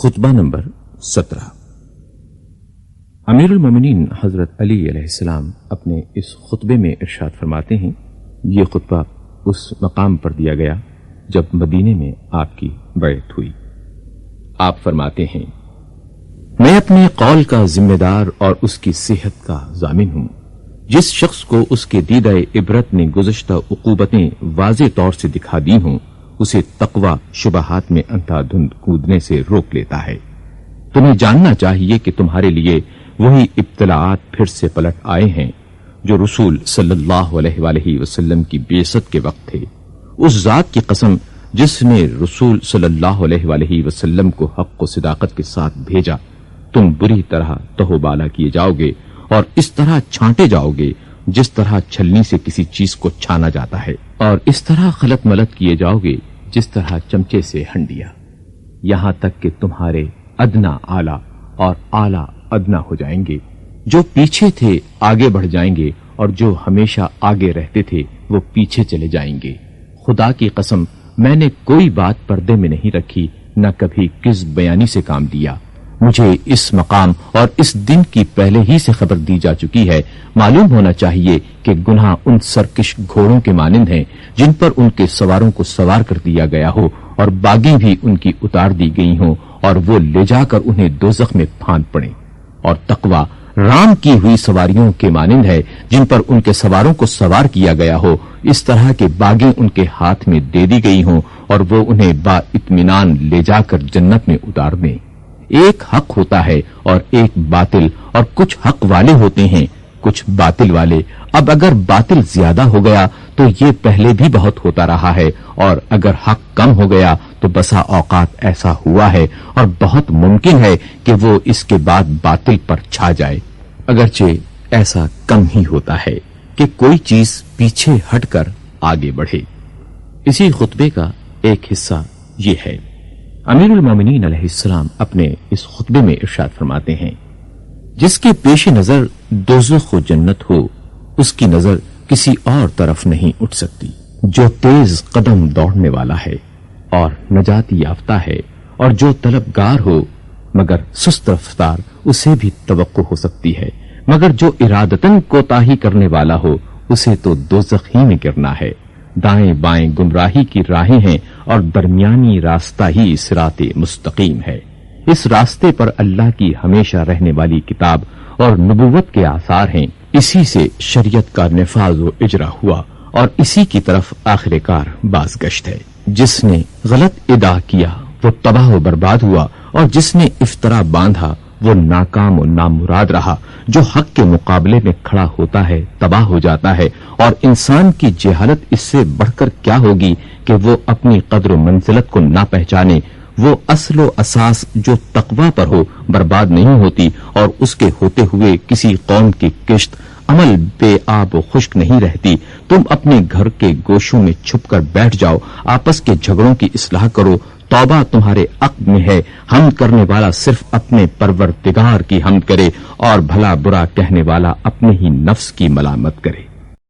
خطبہ نمبر 17۔ امیر المومنین حضرت علی علیہ السلام اپنے اس خطبے میں ارشاد فرماتے ہیں، یہ خطبہ اس مقام پر دیا گیا جب مدینے میں آپ کی بیعت ہوئی۔ آپ فرماتے ہیں، میں اپنے قول کا ذمہ دار اور اس کی صحت کا ضامن ہوں۔ جس شخص کو اس کے دیدہ عبرت نے گزشتہ عقوبتیں واضح طور سے دکھا دی ہوں، اسے تقوی شبہات میں اندھا دھند کودنے سے روک لیتا ہے۔ تمہیں جاننا چاہیے کہ تمہارے لیے وہی ابتلاعات پھر سے پلٹ آئے ہیں جو رسول صلی اللہ علیہ وآلہ وسلم کی بعثت کے وقت تھے۔ اس ذات کی قسم جس نے رسول صلی اللہ علیہ وآلہ وسلم کو حق و صداقت کے ساتھ بھیجا، تم بری طرح تہو بالا کیے جاؤ گے اور اس طرح چھانٹے جاؤ گے جس طرح چھلنی سے کسی چیز کو چھانا جاتا ہے، اور اس طرح خلط ملط کیے جاؤ گے جس طرح چمچے سے ہنڈیا، یہاں تک کہ تمہارے ادنا اعلی اور اعلی ادنا ہو جائیں گے۔ جو پیچھے تھے آگے بڑھ جائیں گے اور جو ہمیشہ آگے رہتے تھے وہ پیچھے چلے جائیں گے۔ خدا کی قسم میں نے کوئی بات پردے میں نہیں رکھی، نہ کبھی کذب بیانی سے کام لیا۔ مجھے اس مقام اور اس دن کی پہلے ہی سے خبر دی جا چکی ہے۔ معلوم ہونا چاہیے کہ گناہ ان سرکش گھوڑوں کے مانند ہیں جن پر ان کے سواروں کو سوار کر دیا گیا ہو اور باگیں بھی ان کی اتار دی گئی ہوں اور وہ لے جا کر انہیں دوزخ میں پھاند پڑیں، اور تقوی رام کی ہوئی سواریوں کے مانند ہے جن پر ان کے سواروں کو سوار کیا گیا ہو، اس طرح کے باگیں ان کے ہاتھ میں دے دی گئی ہوں اور وہ انہیں با اطمینان لے جا کر جنت میں اتار دیں۔ ایک حق ہوتا ہے اور ایک باطل، اور کچھ حق والے ہوتے ہیں کچھ باطل والے۔ اب اگر باطل زیادہ ہو گیا تو یہ پہلے بھی بہت ہوتا رہا ہے، اور اگر حق کم ہو گیا تو بسا اوقات ایسا ہوا ہے اور بہت ممکن ہے کہ وہ اس کے بعد باطل پر چھا جائے، اگرچہ ایسا کم ہی ہوتا ہے کہ کوئی چیز پیچھے ہٹ کر آگے بڑھے۔ اسی خطبے کا ایک حصہ یہ ہے۔ امیر المومنین علیہ السلام اپنے اس خطبے میں ارشاد فرماتے ہیں، جس کے پیش نظر دوزخ و جنت ہو، اس کی نظر کسی اور طرف نہیں اٹھ سکتی۔ جو تیز قدم دوڑنے والا ہے اور نجات یافتہ ہے، اور جو طلبگار ہو مگر سست رفتار، اسے بھی توقع ہو سکتی ہے، مگر جو ارادتاً کوتاہی کرنے والا ہو اسے تو دوزخ ہی میں گرنا ہے۔ دائیں بائیں گمراہی کی راہیں ہیں اور درمیانی راستہ ہی صراط مستقیم ہے۔ اس راستے پر اللہ کی ہمیشہ رہنے والی کتاب اور نبوت کے آثار ہیں، اسی سے شریعت کا نفاذ و اجرا ہوا اور اسی کی طرف آخر کار بازگشت ہے۔ جس نے غلط ادا کیا وہ تباہ و برباد ہوا، اور جس نے افطرا باندھا وہ ناکام و نامراد رہا۔ جو حق کے مقابلے میں کھڑا ہوتا ہے تباہ ہو جاتا ہے، اور انسان کی جہالت اس سے بڑھ کر کیا ہوگی کہ وہ اپنی قدر و منزلت کو نہ پہچانے۔ وہ اصل و اساس جو تقوی پر ہو برباد نہیں ہوتی، اور اس کے ہوتے ہوئے کسی قوم کی کشت عمل بے آب و خشک نہیں رہتی۔ تم اپنے گھر کے گوشوں میں چھپ کر بیٹھ جاؤ، آپس کے جھگڑوں کی اصلاح کرو، توبہ تمہارے عقد میں ہے۔ حمد کرنے والا صرف اپنے پروردگار کی حمد کرے، اور بھلا برا کہنے والا اپنے ہی نفس کی ملامت کرے۔